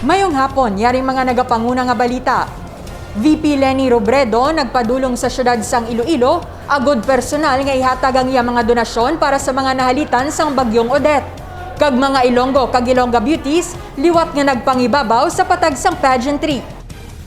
Mayong hapon, yaring mga nagapanguna nga balita. VP Leni Robredo nagpadulong sa syudad sang Iloilo, agod personal nga ihatag ang iya mga donasyon para sa mga nahalitan sang bagyong Odette. Kag mga Ilonggo kag Ilongga beauties, liwat nga nagpangibabaw sa patag sang pageantry.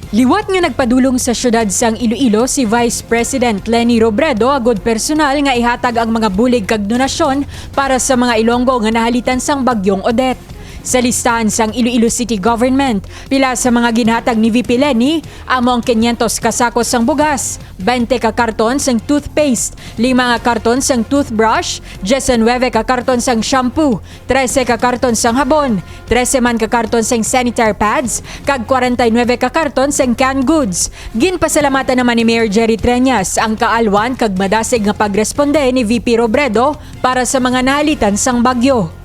Liwat nga nagpadulong sa syudad sang Iloilo si Vice President Leni Robredo agod personal nga ihatag ang mga bulig kag donasyon para sa mga Ilonggo nga nahalitan sang bagyong Odette. Sa listahan sang Iloilo City Government, pila sa mga ginhatag ni VP Leni, among 500 kasakos sang bugas, 20 ka karton sang toothpaste, 5 nga karton sang toothbrush, 19 ka karton sang shampoo, 13 ka karton sang habon, 13 man ka karton sang sanitary pads, kag 49 ka karton sang canned goods. Ginpasalamatan naman ni Mayor Jerry Treñas ang kaalwan kag madasig nga pagresponde ni VP Robredo para sa mga nahalitan sang bagyo.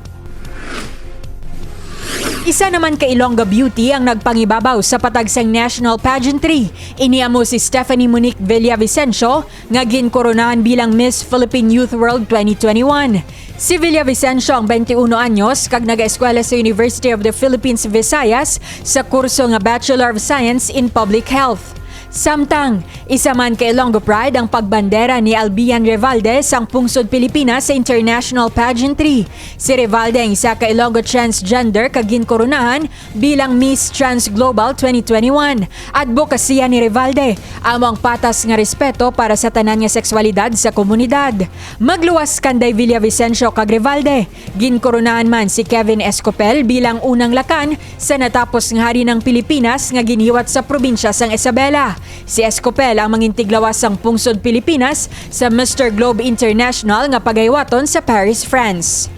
Isa naman ka Ilongga beauty ang nagpangibabaw sa patag sang national pageantry. Iniamo si Stephanie Monique Villavicencio nga ginkoronahan bilang Miss Philippine Youth World 2021. Si Villavicencio ang 21 anyos kag nag-eskwela sa University of the Philippines Visayas sa kurso nga Bachelor of Science in Public Health. Samtang, isa man kay Ilonggo Pride ang pagbandera ni Albian Revalde sang pungsod Pilipinas sa international pageantry. Si Revalde ang isa ka Ilonggo transgender kag ginkoronahan bilang Miss Trans Global 2021. Advokasya ni Revalde among patas nga respeto para sa tanan nga sexualidad sa komunidad. Magluwas kanday Villavicencio kag Revalde. Ginkoronahan man si Kevin Escopel bilang unang lakan sa natapos nga hari ng Pilipinas nga ginhiwat sa probinsya sang Isabela. Si Escopel ang mangintiglawas sang pungsod Pilipinas sa Mr. Globe International nga pagaywaton sa Paris, France.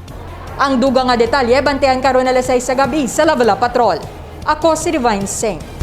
Ang dugang nga detalye bantayan karon alas 6 sa gabi sa Lavela Patrol. Ako si Divine Singh.